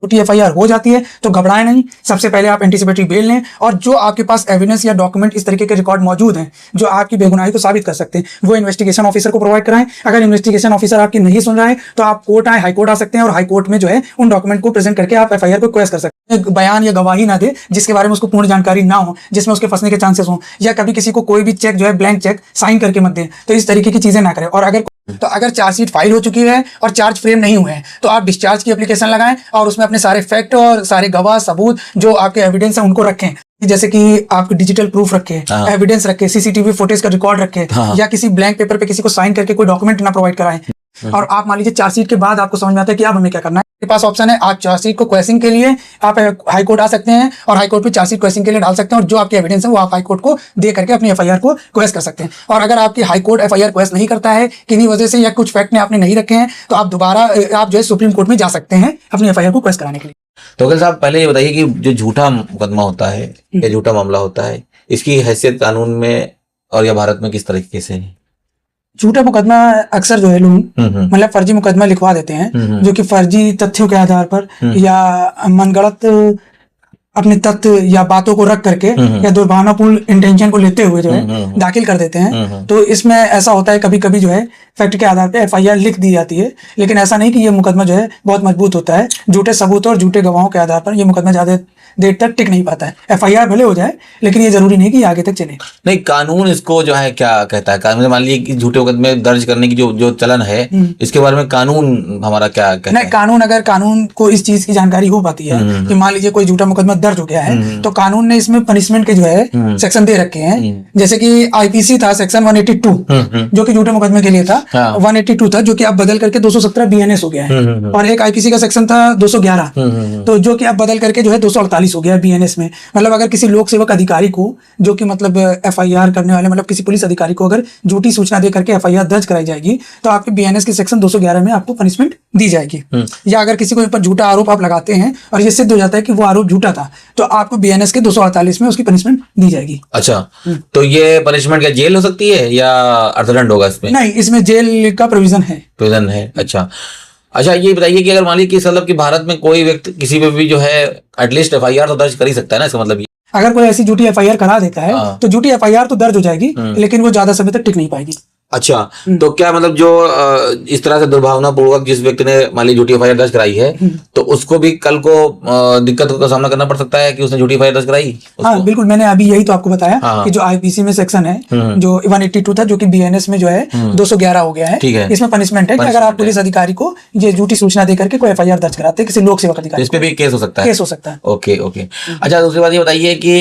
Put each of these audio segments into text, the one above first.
छोटी एफआईआर हो जाती है तो घबराएं नहीं, सबसे पहले आप एंटीसिपेटरी बेल लें और जो आपके पास एविडेंस या डॉक्यूमेंट इस तरीके के रिकॉर्ड मौजूद हैं जो आपकी बेगुनाही को साबित कर सकते हैं वो इन्वेस्टिगेशन ऑफिसर को प्रोवाइड कराएं। अगर इन्वेस्टिगेशन ऑफिसर आपकी नहीं सुन रहा है तो आप कोर्ट आए, हाई कोर्ट आ सकते हैं और हाई कोर्ट में जो है उन डॉक्यूमेंट को प्रेजेंट करके आप एफआईआर को क्वेश्चन कर सकते हैं। बयान या गवाही ना दे जिसके बारे में उसको पूर्ण जानकारी ना हो, जिसमें उसके फंसने के चांसेस हो, या कभी किसी को कोई भी चेक जो है ब्लैंक चेक साइन करके मत दें। तो इस तरीके की चीजें ना करें। और अगर चार्जशीट फाइल हो चुकी है और चार्ज फ्रेम नहीं हुए हैं तो आप डिस्चार्ज की एप्लीकेशन लगाएं और उसमें अपने सारे फैक्ट और सारे गवाह सबूत जो आपके एविडेंस हैं उनको रखें। जैसे कि आप डिजिटल प्रूफ रखें, एविडेंस रखें, सीसीटीवी फुटेज का रिकॉर्ड रखें, या किसी ब्लैंक पेपर पे किसी को साइन करके कोई डॉक्यूमेंट ना प्रोवाइड कराएं। और आप मान लीजिए चार्जशीट के बाद आपको समझ में आता है कि अब हमें क्या करना है, आपके पास ऑप्शन है, आप चार्जशीट को क्वेश्चन के लिए आप हाई कोर्ट आ सकते हैं और हाई कोर्ट में चार्जशीट क्वेश्चन के लिए डाल सकते हैं और जो आपके एविडेंस है वो आप हाई कोर्ट को दे करके अपनी एफआईआर को क्वेश्चन कर सकते हैं। और अगर आपकी हाई कोर्ट एफआईआर क्वेश्चन नहीं करता है किन्हीं वजह से या कुछ फैक्ट ने आपने नहीं रखे हैं तो आप दोबारा आप जो है सुप्रीम कोर्ट में जा सकते हैं अपनी एफआईआर को क्वेश्चन कराने के लिए। तो वकील साहब पहले ये बताइए कि जो झूठा मुकदमा होता है या झूठा मामला होता है इसकी हैसियत कानून में और या भारत में किस तरीके से है? झूठा मुकदमा अक्सर जो है लोग मतलब फर्जी मुकदमा लिखवा देते हैं जो कि फर्जी तथ्यों के आधार पर या मनगढ़ंत अपने तथ्य या बातों को रख करके या दुर्भावनापूर्ण इंटेंशन को लेते हुए जो है दाखिल कर देते हैं। तो इसमें ऐसा होता है कभी कभी जो है फैक्ट के आधार पे एफआईआर लिख दी जाती है, लेकिन ऐसा नहीं कि ये मुकदमा जो है बहुत मजबूत होता है। झूठे सबूत और झूठे गवाहों के आधार पर ये मुकदमा ज्यादा देर तक टिक नहीं पाता है। एफआईआर भले हो जाए लेकिन ये जरूरी नहीं कि आगे तक चले। नहीं, कानून इसको जो है क्या कहता है? कानून मान लीजिए कि झूठे मुकदमे दर्ज करने की जो चलन है इसके बारे में कानून हमारा क्या कहता है? नहीं, कानून अगर कानून को इस चीज की जानकारी हो पाती है कि मान लीजिए कोई झूठा मुकदमा दर्ज हो गया है तो कानून ने इसमें पनिशमेंट के जो है सेक्शन दे रखे हैं। जैसे कि आईपीसी था सेक्शन 182 जो कि झूठे मुकदमे के लिए था, 182 था जो कि अब बदल करके 217 बीएनएस हो गया है। और एक आईपीसी का सेक्शन था 211 तो जो कि अब बदल करके जो है 248 हो गया बीएनएस में। मतलब अगर किसी लोक सेवक अधिकारी को जो कि मतलब एफआईआर करने वाले मतलब किसी पुलिस अधिकारी को अगर झूठी सूचना दे करके एफआईआर दर्ज कराई जाएगी तो आपके बीएनएस के सेक्शन 211 में आपको पनिशमेंट दी जाएगी। या अगर किसी के ऊपर झूठा आरोप आप लगाते हैं और ये सिद्ध हो जाता है कि वो आरोप झूठा था तो आपको बीएनएस के 248 में उसकी पनिशमेंट दी जाएगी। अच्छा, तो ये पनिशमेंट क्या जेल हो सकती है या अर्थदंड होगा इसमें? नहीं, इसमें जेल का प्रोविजन है। अच्छा, ये बताइए कि अगर मान लीजिए कि मतलब कि भारत में कोई व्यक्ति किसी पे भी जो है एटलीस्ट एफआईआर तो दर्ज कर ही सकता है ना, इसका मतलब ये अगर कोई ऐसी झूठी एफआईआर करा देता है तो झूठी एफआईआर तो दर्ज हो जाएगी लेकिन वो ज्यादा समय तक टिक नहीं पाएगी। अच्छा, तो क्या मतलब जो इस तरह से दुर्भावना पूर्वक जिस व्यक्ति ने मान ली झूठी एफआईआर दर्ज कराई है तो उसको भी कल को दिक्कत का सामना करना पड़ सकता है कि उसने झूठी एफआईआर दर्ज कराई? हाँ बिल्कुल, मैंने अभी यही तो आपको बताया कि जो आईपीसी में सेक्शन है जो 182 था जो कि बीएनएस में जो है 211 हो गया है। इसमें पनिशमेंट है कि अगर आप पुलिस अधिकारी को ये झूठी सूचना देकर के कोई एफआईआर दर्ज कराते हैं किसी लोक सेवक अधिकारी, इस पे भी केस हो सकता है। केस हो सकता है। ओके। अच्छा, दूसरी बात ये बताइए कि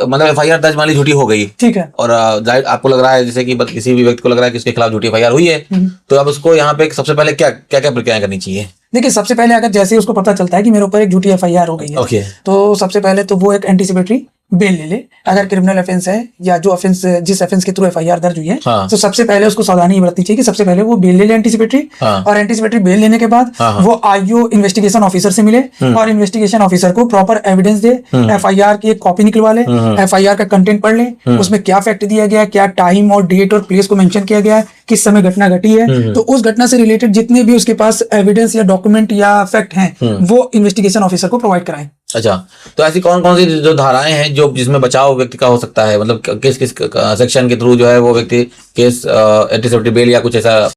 मतलब एफआईआर दर्ज मान ली झूठी हो गई, ठीक है, और आपको लग रहा है जैसे कि किसी भी व्यक्ति को लग रहा है कि उसके खिलाफ एफआईआर हुई है तो अब उसको यहाँ पे सबसे पहले क्या प्रक्रिया करनी चाहिए? देखिए, सबसे पहले अगर जैसे उसको पता चलता है कि मेरे ऊपर एक झूठी एफआईआर हो गई है तो सबसे पहले तो वो एक एंटीसिपेटरी बेल ले ले। अगर क्रिमिनल ऑफेंस है या जो ऑफेंस जिस ऑफेंस के थ्रू एफआईआर दर्ज हुई है तो सबसे पहले उसको सावधानी बरतनी चाहिए कि सबसे पहले वो बेल ले ले एंटीसिपेटरी। और एंटीसिपेटरी बेल लेने के बाद वो आईओ इन्वेस्टिगेशन ऑफिसर से मिले और इन्वेस्टिगेशन ऑफिसर को प्रॉपर एविडेंस दे, एफआईआर की एक कॉपी निकलवा ले, एफआईआर का कंटेंट पढ़ ले, उसमें क्या फैक्ट दिया गया है, क्या टाइम और डेट और प्लेस को मेंशन किया गया है, किस समय घटना घटी है, तो उस घटना से रिलेटेड जितने भी उसके पास एविडेंस या डॉक्यूमेंट या फैक्ट हैं वो इन्वेस्टिगेशन ऑफिसर को प्रोवाइड कराएं। अच्छा, तो ऐसी कौन कौन सी जो धाराएं हैं जो जिसमें बचाव व्यक्ति का हो सकता है, मतलब किस किस सेक्शन के थ्रू जो है वो व्यक्ति केस एंटीसिपेटरी बेल या कुछ ऐसा?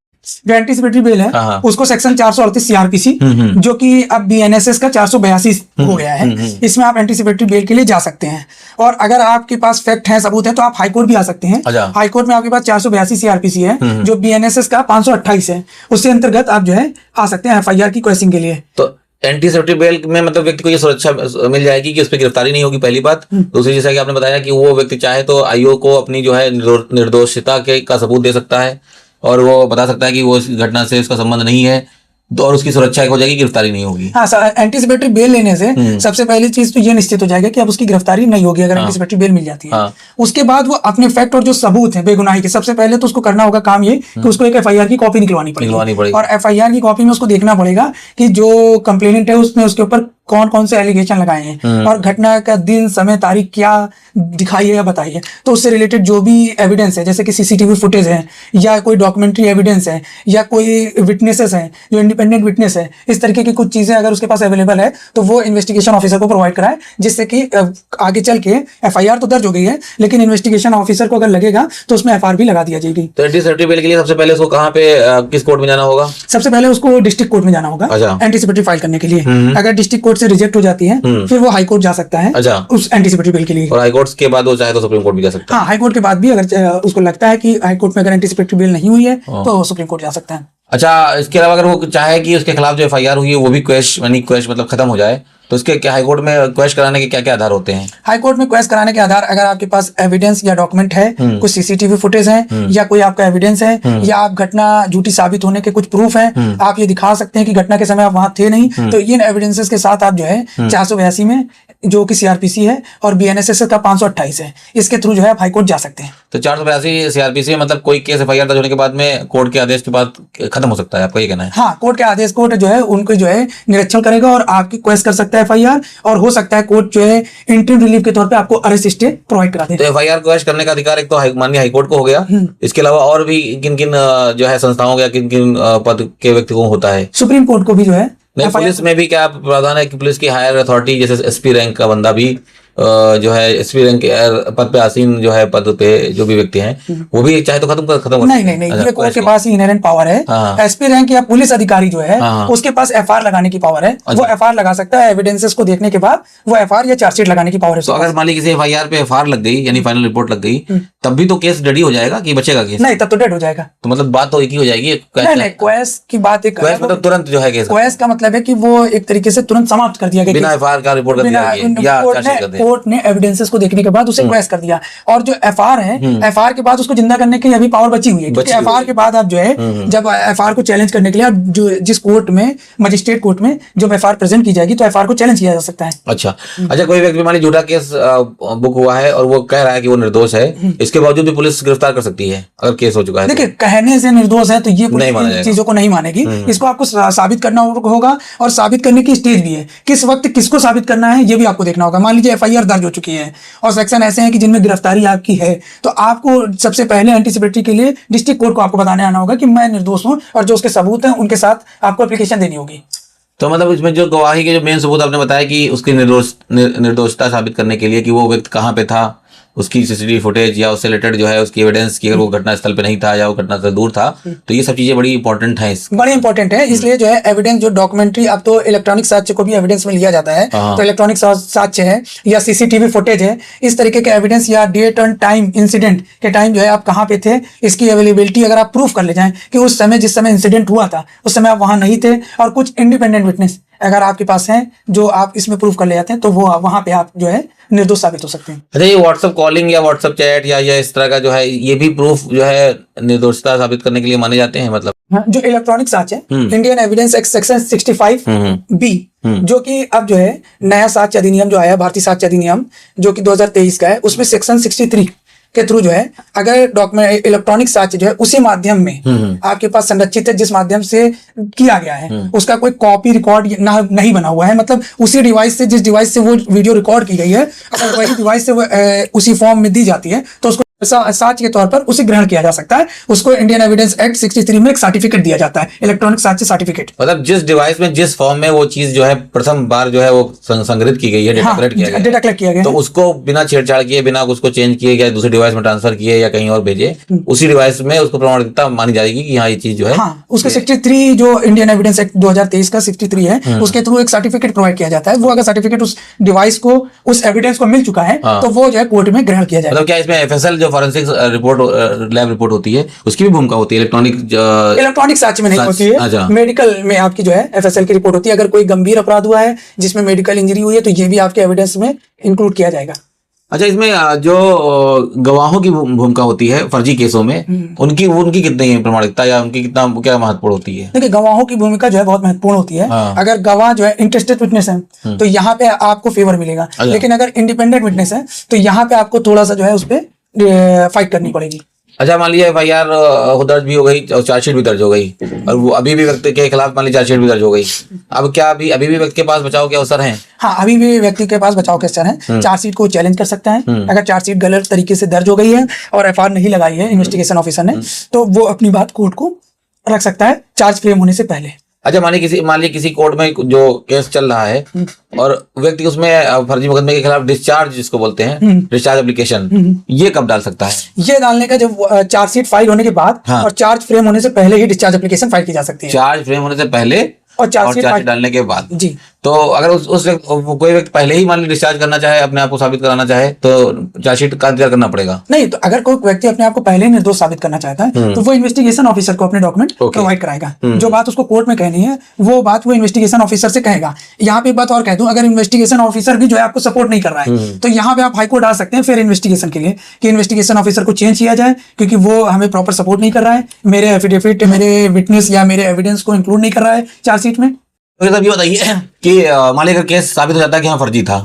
जो एंटीसिपेटरी बेल है उसको सेक्शन 438 सीआरपीसी जो कि अब बीएनएसएस का 482 हो गया है, इसमें आप एंटीसिपेटरी बेल के लिए जा सकते हैं। और अगर आपके पास फैक्ट है, सबूत है तो आप हाईकोर्ट भी आ सकते हैं। हाईकोर्ट में आपके पास 482 सीआरपीसी है जो बीएनएसएस का 528 है, उसके अंतर्गत आप जो है आ सकते हैं एफआईआर की क्वेश्चन के लिए। तो एंटीसिपेटरी बेल में मतलब व्यक्ति को ये सुरक्षा मिल जाएगी कि उस पर गिरफ्तारी नहीं होगी, पहली बात। दूसरी, जैसा कि आपने बताया कि वो व्यक्ति चाहे तो आईओ को अपनी जो है निर्दोषता का सबूत दे सकता है और वो बता सकता है कि वो इस घटना से उसका संबंध नहीं है तो और उसकी सुरक्षा हो जाएगी, गिरफ्तारी नहीं होगी। हाँ, एंटीसिपेटरी बेल लेने से सबसे पहली चीज तो ये निश्चित हो जाएगा कि अब उसकी गिरफ्तारी नहीं होगी अगर एंटीसिपेटरी बेल मिल जाती है। उसके बाद वो अपने फैक्ट और जो सबूत है बेगुनाही के, सबसे पहले तो उसको करना होगा काम ये कि उसको एक एफआईआर की कॉपी निकलवानी पड़ेगी और एफआईआर की कॉपी में उसको देखना पड़ेगा कि जो कंप्लेनेंट है उसने उसके ऊपर कौन कौन से एलिगेशन लगाए हैं और घटना का दिन, समय, तारीख क्या दिखाई है या बताइए। तो उससे रिलेटेड जो भी एविडेंस है, जैसे कि सीसीटीवी फुटेज है या कोई डॉक्यूमेंट्री एविडेंस है या कोई विटनेसेस हैं जो इंडिपेंडेंट विटनेस है, इस तरीके की कुछ चीजें अगर उसके पास अवेलेबल है तो वो इन्वेस्टिगेशन ऑफिसर को प्रोवाइड कराए, जिससे कि आगे चल के एफआईआर तो दर्ज हो गई है लेकिन इन्वेस्टिगेशन ऑफिसर को अगर लगेगा तो उसमें एफआईआर भी लगा दिया जाएगी। तो एंटीसिपेटरी बेल के लिए सबसे पहले उसको कहाँ पे किस कोर्ट में जाना होगा? सबसे पहले उसको डिस्ट्रिक्ट कोर्ट में जाना होगा अच्छा। एंटीसिपेटरी फाइल करने के लिए। अगर डिस्ट्रिक्ट कोर्ट से रिजेक्ट हो जाती है फिर वो हाई कोर्ट जा सकता है अच्छा। उस एंटीसिपेटरी बिल के लिए। और हाई कोर्ट के बाद वो चाहे तो सुप्रीम कोर्ट भी जा सकता है। हाँ, हाई कोर्ट के बाद भी अगर उसको लगता है कि हाई कोर्ट में अगर एंटीसिपेटरी बिल नहीं हुई है तो सुप्रीम कोर्ट जा सकता है। अच्छा, इसके अलावा अगर वो चाहे कि उसके खिलाफ जो एफआईआर हुई है वो भी क्वेश मतलब खत्म हो जाए, तो इसके क्या हाईकोर्ट में क्वेश कराने के क्या क्या आधार होते हैं? हाईकोर्ट में क्वेश कराने के आधार, अगर आपके पास एविडेंस या डॉक्यूमेंट है, कुछ सीसीटीवी फुटेज है या कोई आपका एविडेंस है या आप घटना झूठी साबित होने के कुछ प्रूफ है, आप ये दिखा सकते हैं कि घटना के समय आप वहां थे नहीं, तो इन एविडेंसेस के साथ आप जो है 482 में जो कि सीआरपीसी है और बीएनएसएस का 528 है, इसके थ्रू जो है आप हाईकोर्ट जा सकते हैं। तो 482 सीआरपीसी मतलब कोई केस एफआईआर दर्ज होने के बाद में कोर्ट के आदेश के बाद खत्म हो सकता है, आपका ये कहना है? हाँ, कोर्ट के आदेश, कोर्ट जो है उनको जो है निरीक्षण करेगा और आपकी क्वेश्चन कर सकता है एफआईआर, और हो सकता है कोर्ट जो है इंटरिम रिलीफ के तौर पे आपको अरेस्ट स्टे प्रोवाइड करा दे। तो एफआईआर क्वेश करने का अधिकार एक तो माननीय हाईकोर्ट को हो गया, इसके अलावा और भी किन किन जो है संस्थाओं या किन किन पद के व्यक्ति को होता है? सुप्रीम कोर्ट को भी जो है। नहीं, पुलिस में भी क्या प्रावधान है कि पुलिस की हायर अथॉरिटी जैसे एसपी रैंक का बंदा भी जो है एसपी रैंक के पद पे आसीन जो है पद पे जो भी व्यक्ति हैं वो भी चाहे तो खत्म कर नहीं, ये कोर्ट के पास ही इनहेरेंट पावर है। एसपी रैंक या पुलिस अधिकारी जो है उसके पास एफआईआर लगाने की पावर है, वो एफआईआर लगा सकता है। एविडेंसेस को देखने के बाद वो एफआईआर या चार्जशीट लगाने की पावर है। तो अगर मान लीजिए किसी एफआईआर पे एफआईआर लग गई यानी फाइनल रिपोर्ट लग गई, तब भी तो केस डेड हो जाएगा कि बचेगा केस? नहीं, तब तो डेड हो जाएगा। तो मतलब बात तो एक ही हो जाएगी। नहीं, क्वेश की बात एक मतलब तुरंत जो है केस, क्वेश का मतलब है कि वो एक तरीके से तुरंत समाप्त कर दिया गया, बिना एफआईआर का रिपोर्ट कर दिया गया या चार्जशीट कर दिया। कोर्ट ने एविडेंसेस को देखने के बाद उसे क्वेश कर दिया, और जो एफआईआर है एफआईआर के बाद उसको जिंदा करने की अभी पावर बची हुई है, क्योंकि एफआईआर के बाद आप जो है जब एफआईआर को चैलेंज करने के लिए जो जिस कोर्ट में मजिस्ट्रेट कोर्ट में जब एफआईआर प्रेजेंट की जाएगी तो एफआईआर को चैलेंज किया जा सकता है। अच्छा, कोई व्यक्ति मान लीजिए झूठा केस बुक हुआ है और वो कह रहा है कि वो निर्दोष है, इसके बावजूद भी पुलिस गिरफ्तार कर सकती है अगर केस हो चुका है? देखिए, कहने से निर्दोष है तो ये चीजों को नहीं मानेगी, इसको आपको साबित करना होगा, और साबित करने की स्टेज भी है, किस वक्त किसको साबित करना है ये भी आपको देखना होगा। मान लीजिए एफआईआर दर्ज हो चुकी है और सेक्शन ऐसे हैं कि जिनमें गिरफ्तारी आपकी है, तो आपको सबसे पहले एंटीसिपेटरी के लिए डिस्ट्रिक्ट कोर्ट को आपको बताने आना होगा कि मैं निर्दोष हूं, और जो उसके सबूत हैं उनके साथ आपको एप्लीकेशन देनी होगी। तो मतलब इसमें जो गवाही के जो मेन सबूत आपने बताया कि उसकी निर्दोषता साबित करने के लिए कि वो व्यक्ति कहाँ पे था, उसकी सीसीटीवी फुटेज या उससे रिलेटेड जो है उसकी एविडेंस की अगर वो घटना स्थल पे नहीं था या वो घटना से दूर था, तो ये सब चीजें बड़ी इंपॉर्टेंट हैं। बड़ी इंपॉर्टेंट है, इसलिए जो है एविडेंस, जो डॉक्यूमेंट्री, अब तो इलेक्ट्रॉनिक साक्ष्य को भी एविडेंस में लिया जाता है, तो इलेक्ट्रॉनिक साक्ष्य है या सीसीटीवी फुटेज है, इस तरीके के एविडेंस या डेट एंड टाइम, इंसिडेंट के टाइम जो है आप कहाँ पे थे, इसकी अवेलेबिलिटी अगर आप प्रूफ कर ले जाएं कि उस समय जिस समय इंसिडेंट हुआ था उस समय आप वहां नहीं थे, और कुछ इंडिपेंडेंट विटनेस अगर आपके पास हैं जो आप इसमें प्रूफ कर ले जाते हैं, तो वो वहां पे आप जो है निर्दोष साबित हो सकते हैं। अच्छा, ये व्हाट्सएप कॉलिंग या व्हाट्सएप चैट या इस तरह का जो है ये भी प्रूफ जो है निर्दोषता साबित करने के लिए माने जाते हैं? मतलब जो इलेक्ट्रॉनिक साक्ष्य है, Indian evidence act section 65B, जो कि अब जो है नया साक्ष्य अधिनियम जो आया, भारतीय साक्ष्य अधिनियम जो कि 2023 का है, उसमें सेक्शन 63 के थ्रू जो है अगर डॉक्यूमेंट इलेक्ट्रॉनिक साक्ष्य जो है उसी माध्यम में आपके पास संरक्षित है जिस माध्यम से किया गया है, उसका कोई कॉपी रिकॉर्ड नहीं बना हुआ है, मतलब उसी डिवाइस से, जिस डिवाइस से वो वीडियो रिकॉर्ड की गई है, अगर वही डिवाइस से वो उसी फॉर्म में दी जाती है तो उसको साक्ष्य के तौर पर उसे ग्रहण किया जा सकता है। उसको इंडियन एविडेंस एक्ट 63 में एक सर्टिफिकेट दिया जाता है, इलेक्ट्रॉनिक साक्ष्य सर्टिफिकेट। मतलब जिस डिवाइस में जिस फॉर्म में वो चीज जो है प्रथम बार जो है वो संग्रहित की गई है, डेटा कलेक्ट किया गया, तो उसको बिना छेड़छाड़ किए, बिना उसको चेंज किए या दूसरी डिवाइस में ट्रांसफर किए या कहीं और भेजे, उसी डिवाइस में उसको प्रमाणिकता मानी जाएगी कि हाँ ये चीज जो है। हाँ, उसका 63 जो इंडियन एविडेंस एक्ट 2023 का 63 है, उसके थ्रू एक सर्टिफिकेट प्रोवाइड किया जाता है। वो अगर सर्टिफिकेट उस डिवाइस को, उस एविडेंस को मिल चुका है तो वो जो है कोर्ट में ग्रहण किया जाएगा। मतलब क्या इसमें एफएसएल जो फॉरेंसिक लैब रिपोर्ट होती है उसकी भी भूमिका होती है? इलेक्ट्रॉनिक साक्ष्य में नहीं होती है, मेडिकल में आपकी जो है एफएसएल की रिपोर्ट होती है। अगर कोई गंभीर अपराध हुआ है जिसमें मेडिकल इंजरी हुई है तो ये भी आपके एविडेंस में इंक्लूड किया जाएगा। अच्छा, इसमें जो गवाहों की भूमिका होती है फर्जी केसों में, उनकी कितनी प्रमाणिकता या उनकी क्या महत्वपूर्ण होती है? देखिए, गवाहों की भूमिका जो है बहुत महत्वपूर्ण होती है। अगर गवाह जो है इंटरेस्टेड विटनेस है तो यहाँ पे आपको फेवर मिलेगा, लेकिन अगर इंडिपेंडेंट विटनेस है तो यहाँ पे आपको थोड़ा सा जो है उस पर फाइट करनी पड़ेगी। अच्छा, मान लीजिए FIR दर्ज भी हो गई और चार्जशीट भी दर्ज हो गई, और वो अभी भी व्यक्ति के खिलाफ मान लीजिए चार्जशीट भी दर्ज हो गई, अब क्या अभी भी व्यक्ति के पास बचाव के अवसर हैं? हाँ, अभी भी व्यक्ति के पास बचाव के अवसर है। चार्जशीट को चैलेंज कर सकता है। अगर चार्जशीट गलत तरीके से दर्ज हो गई है और FIR नहीं लगाई है इन्वेस्टिगेशन ऑफिसर ने, तो वो अपनी बात कोर्ट को रख सकता है चार्ज फ्रेम होने से पहले। अच्छा, मान लीजिए किसी कोर्ट में जो केस चल रहा है और व्यक्ति उसमें फर्जी मुकदमे के खिलाफ डिस्चार्ज जिसको बोलते हैं, डिस्चार्ज एप्लीकेशन, ये कब डाल सकता है? ये डालने का जब चार्जशीट फाइल होने के बाद और चार्ज फ्रेम होने से पहले ही डिस्चार्ज एप्लीकेशन फाइल की जा सकती है। चार्ज फ्रेम होने से पहले और चार्जशीट डालने के बाद जी। तो अगर उस कोई व्यक्ति पहले ही मान लीजिए डिस्चार्ज करना चाहे, अपने आप को साबित कराना चाहे, तो चार्जशीट का इंतजार करना पड़ेगा? नहीं, तो अगर कोई व्यक्ति अपने आप को पहले ही निर्दोष साबित करना चाहता है तो वो इन्वेस्टिगेशन ऑफिसर को अपने डॉक्यूमेंट प्रोवाइड कराएगा। जो बात उसको कोर्ट में कहनी है वो बात वो इन्वेस्टिगेशन ऑफिसर से कहेगा। यहाँ पे एक बात और कह दूं, अगर इन्वेस्टिगेशन ऑफिसर भी जो है आपको सपोर्ट नहीं कर रहा है तो यहाँ पे आप हाईकोर्ट आ सकते हैं फिर इन्वेस्टिगेशन के लिए कि इन्वेस्टिगेशन ऑफिसर को चेंज किया जाए, क्योंकि वो हमें प्रॉपर सपोर्ट नहीं कर रहा है, मेरे एफिडेविट, मेरे विटनेस या मेरे एविडेंस को इंक्लूड नहीं कर रहा है चार्जशीट में। तो ये बताइए कि मान लीजिए अगर केस साबित हो जाता है कि हाँ फर्जी था,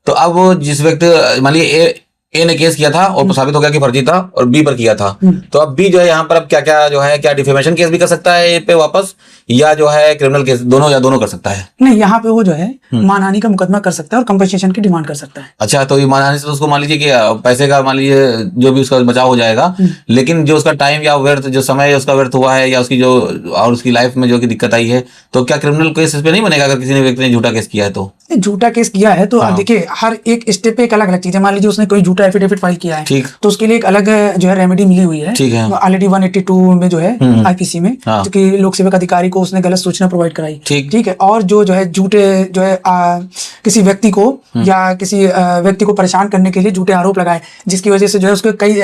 तो अब वो जिस व्यक्ति मान लीजिए ए ने केस किया था और साबित हो गया कि फर्जी था और बी पर किया था, तो अब बी जो है यहाँ पर अब क्या क्या जो है, क्या डिफेमेशन केस भी कर सकता है ए पे वापस, या जो है क्रिमिनल केस, दोनों या दोनों कर सकता है? नहीं, यहाँ पे वो जो है मानहानि का मुकदमा कर सकता है और कंपनसेशन की डिमांड कर सकता है। अच्छा, तो ये मानहानि से तो उसको मान लीजिए कि पैसे का मान लीजिए जो भी उसका बचाव हो जाएगा, लेकिन जो उसका टाइम या व्यर्थ, जो समय उसका व्यर्थ हुआ है या उसकी जो और उसकी लाइफ में जो की दिक्कत आई है, तो क्या क्रिमिनल केस इस पे नहीं बनेगा अगर किसी ने व्यक्ति ने झूठा केस किया है? तो झूठा केस किया है तो देखिए हर एक स्टेप पे एक अलग अलग चीज है। मान लीजिए उसने कोई झूठा एफिडेविट फाइल किया है, ठीक, तो उसके लिए एक अलग जो है रेमेडी मिली हुई है, ठीक है, ऑलरेडी 182 में जो है IPC में, जो कि लोक सेवक अधिकारी को उसने गलत सूचना प्रोवाइड कराई, ठीक है। और जो है झूठे जो है किसी व्यक्ति को या किसी व्यक्ति को परेशान करने के लिए झूठे आरोप लगाए, जिसकी वजह से जो है उसके कई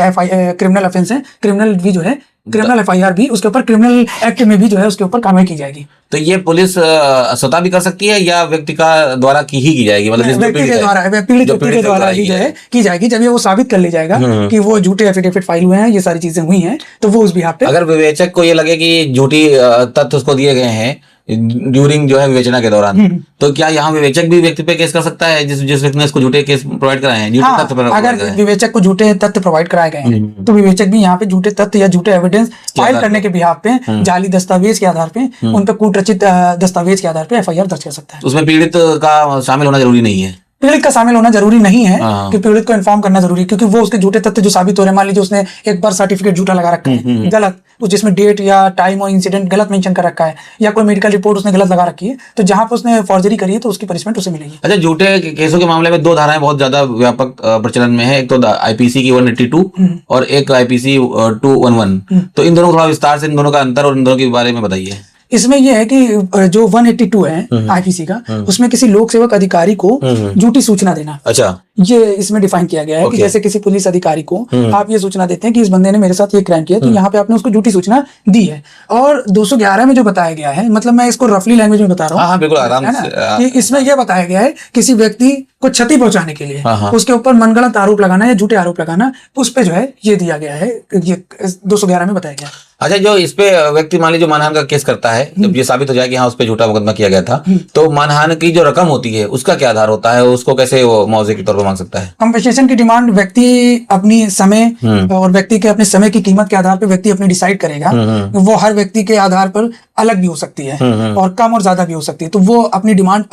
क्रिमिनल ऑफेंस है, क्रिमिनल भी जो है क्रिमिनल FIR भी, उसके ऊपर क्रिमिनल एक्ट में भी जो है उसके ऊपर कार्रवाई की जाएगी। तो ये पुलिस स्वतः भी कर सकती है या व्यक्ति का द्वारा की जाएगी? मतलब व्यक्ति के द्वारा, पीड़ित व्यक्ति के द्वारा ही जो है की जाएगी। जब ये वो साबित कर ले जाएगा कि वो झूठे एफिडेविट फाइल हुए हैं, ये सारी चीजें हुई हैं, तो वो उस बिहाफ पे, अगर विवेचक को ये लगे कि झूठी तथ्य उसको दिए गए हैं ड्यूरिंग जो है विवेचना के दौरान, तो क्या यहाँ विवेचक भी व्यक्ति पे केस कर सकता है जिस व्यक्ति ने इसको झूठे केस प्रोवाइड कराए हैं? हाँ, अगर विवेचक को झूठे तथ्य प्रोवाइड कराए गए हैं तो विवेचक भी यहाँ पे झूठे तथ्य या झूठे एविडेंस फाइल करने के बिहाफ पे, जाली दस्तावेज के आधार पे, उन पे कूटरचित दस्तावेज के आधार पे FIR दर्ज कर सकता है। उसमें पीड़ित का शामिल होना जरूरी नहीं है? पीड़ित का शामिल होना जरूरी नहीं है कि पीड़ित को इन्फॉर्म करना जरूरी है, क्योंकि वो उसके झूठे तथ्य जो साबित हो रहे हैं, मान लीजिए उसने एक बर्थ सर्टिफिकेट झूठा लगा रखा है गलत, जिसमें डेट या टाइम और इंसिडेंट गलत मेंशन कर रखा है, या कोई मेडिकल रिपोर्ट उसने गलत लगा रखी है, तो जहां पर उसने फॉर्जरी करी है तो उसकी पनिशमेंट उसे मिलेगी। अच्छा, झूठे केसों के मामले में दो धाराएं बहुत ज्यादा व्यापक प्रचलन में है, एक तो IPC की 182 और एक IPC 211, तो इन दोनों थोड़ा विस्तार से इन दोनों का अंतर और इन दोनों के बारे में बताइए। इसमें यह है कि जो 182 है IPC का, उसमें किसी लोक सेवक अधिकारी को झूठी सूचना देना, अच्छा, ये इसमें डिफाइन किया गया है कि जैसे किसी पुलिस अधिकारी को आप ये सूचना देते हैं कि इस बंदे ने मेरे साथ ये क्राइम किया, तो यहाँ पे आपने उसको झूठी सूचना दी है। और 211 में जो बताया गया है, मतलब मैं इसको रफली लैंग्वेज में बता रहा हूँ, बिल्कुल आराम से, इसमें यह बताया गया है किसी व्यक्ति को क्षति पहुंचाने के लिए उसके ऊपर मनगढ़ंत आरोप लगाना या झूठे आरोप लगाना, उस पे जो है ये दिया गया है, ये 211 में बताया गया। अच्छा, जो इस पे व्यक्ति मान लीजिए मानहानि का केस करता है, जब ये साबित हो जाए कि हाँ उस पे झूठा मुकदमा किया गया था, तो मानहानि की जो रकम होती है उसका क्या आधार होता है? उसको कैसे वो मुआवजे के तौर पर मांग सकता है? कंपनसेशन की डिमांड व्यक्ति अपनी समय और व्यक्ति के अपने समय की कीमत के आधार पर व्यक्ति अपनी डिसाइड करेगा। वो हर व्यक्ति के आधार पर अलग भी हो सकती है और कम और ज्यादा भी हो सकती है, तो वो अपनी डिमांड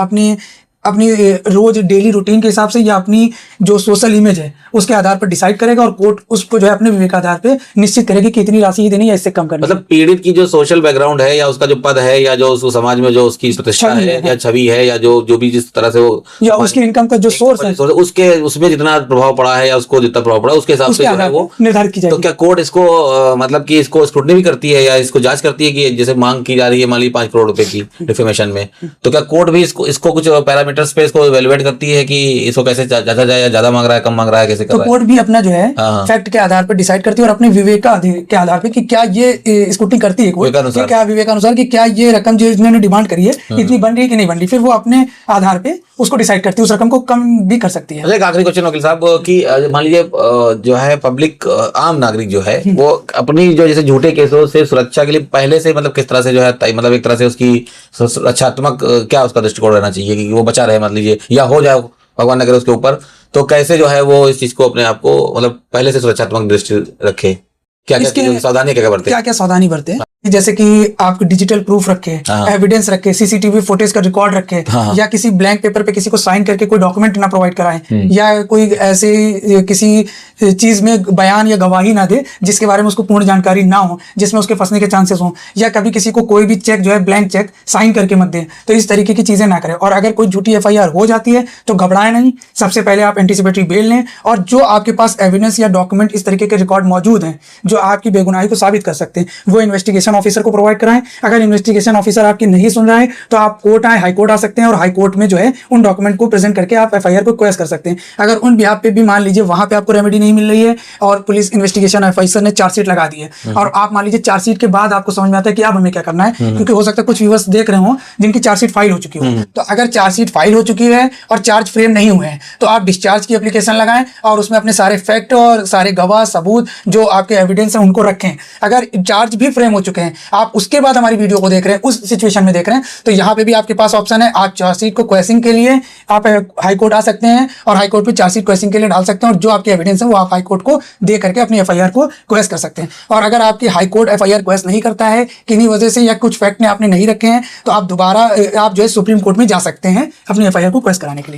अपनी रोज डेली रूटीन के हिसाब से या अपनी जो सोशल इमेज है उसके आधार पर डिसाइड करेगा, और कोर्ट उसको जो है अपने विवेक आधार पे निश्चित करेगी कि इतनी राशि ही देनी है, इससे कम करनी। मतलब पीड़ित की जो सोशल बैकग्राउंड है या उसका जो पद है या जो उस समाज में जो उसकी प्रतिष्ठा है या छवि है या जो भी जिस तरह से वो या उसकी इनकम का जो सोर्स है उसके उसमें जितना प्रभाव पड़ा है या उसको जितना प्रभाव पड़ा उसके हिसाब से वो निर्धारित की जाएगी। तो क्या कोर्ट इसको मतलब कि इसको स्क्रूटनी भी करती है या इसको जांच करती है कि जैसे मांग की जा रही है मान लीजिए 5 करोड़ रुपए की डिफेमेशन में, तो क्या कोर्ट भी इसको कुछ पैरामीटर्स पे इसको इवैल्यूएट करती है कि इसको कैसे जांचा जाए, ज्यादा मांग रहा है, कम मांग रहा है, कैसे कर रहा है? तो कोर्ट भी अपना जो है फैक्ट के आधार पर डिसाइड करती है और अपने विवेक के आधार पर कि क्या ये स्क्रूटनी करती है कोर्ट, क्या विवेकानुसार कि क्या ये रकम जो इन्होंने डिमांड करी है इतनी बन रही है कि नहीं बन रही, फिर वो अपने आधार पे उसको डिसाइड करती है, उस रकम को कम भी कर सकती है। एक आखिरी क्वेश्चन वकील साहब कि मान लीजिए जो है पब्लिक आम नागरिक जो है वो अपनी जो जैसे झूठे केसों से सुरक्षा के लिए पहले से मतलब किस तरह से जो है मतलब एक तरह से उसकी सुरक्षात्मक क्या उसका दृष्टिकोण रहना चाहिए कि वो बचा रहे, मान लीजिए या हो जाए भगवान न करे उसके ऊपर, तो कैसे जो है वो इस चीज को अपने आप को मतलब पहले से सुरक्षात्मक दृष्टि रखे? क्या क्या इसके चीजों की सावधानी क्या क्या बरते? क्या क्या सावधानी बरते हैं, जैसे कि आप डिजिटल प्रूफ रखे, हाँ। एविडेंस रखे, सीसीटीवी फुटेज का रिकॉर्ड रखे, हाँ। या किसी ब्लैंक पेपर पे किसी को साइन करके कोई डॉक्यूमेंट ना प्रोवाइड कराएं, या कोई ऐसे किसी चीज में बयान या गवाही ना दे जिसके बारे में उसको पूर्ण जानकारी ना हो, जिसमें उसके फंसने के चांसेस हों, या कभी किसी को कोई भी चेक जो है ब्लैंक चेक साइन करके मत दें। तो इस तरीके की चीजें ना करें। और अगर कोई झूठी एफआईआर हो जाती है तो घबराएं नहीं, सबसे पहले आप एंटीसिपेटरी बेल लें, और जो आपके पास एविडेंस या डॉक्यूमेंट इस तरीके के रिकॉर्ड मौजूद हैं जो आपकी बेगुनाही को साबित कर सकते हैं, वो इन्वेस्टिगेशन ऑफिसर को प्रोवाइड कराएं। अगर इन्वेस्टिगेशन ऑफिसर आपकी नहीं सुन रहा है तो आप कोर्ट आए, हाई कोर्ट आ सकते हैं, और हाई कोर्ट में जो है उन डॉक्यूमेंट को प्रेजेंट करके आप एफआईआर को क्वेश कर सकते हैं। अगर उन बिहाफ पे भी मान लीजिए वहां पे आपको रेमेडी नहीं मिल रही है और पुलिस इन्वेस्टिगेशन ऑफिसर ने चार्जशीट लगा दी है, और आप मान लीजिए चार्जशीट के बाद आपको समझ में आता है कि अब हमें क्या करना है, क्योंकि हो सकता है कुछ व्यूअर्स देख रहे हो जिनकी चार्जशीट फाइल हो चुकी हो। तो अगर चार्जशीट फाइल हो चुकी है और चार्ज फ्रेम नहीं हुए हैं तो आप डिस्चार्ज की एप्लीकेशन लगाएं और उसमें अपने सारे फैक्ट और सारे गवाह सबूत जो आपके एविडेंस हैं उनको रखें। अगर चार्ज भी फ्रेम हो चुके हैं, आप उसके बाद हमारी वीडियो को देख रहे हैं, उस सिचुएशन में देख रहे हैं, तो यहाँ पे भी आपके पास ऑप्शन है, आप चार्जशीट को क्वेश्चन के लिए आप हाई कोर्ट आ सकते हैं और हाई कोर्ट पे चार्जशीट क्वेश्चन के लिए डाल सकते हैं, और जो आपके एविडेंस है वो आप हाई कोर्ट को दे करके अपनी एफआईआर को क्वेश कर सकते हैं। और अगर आपकी हाई कोर्ट एफआईआर क्वेश नहीं करता है किन्हीं वजह से, या कुछ फैक्ट ने आपने नहीं रखे हैं, तो आप दोबारा आप जो है सुप्रीम कोर्ट में जा सकते हैं अपनी एफआईआर को क्वेश कराने के लिए।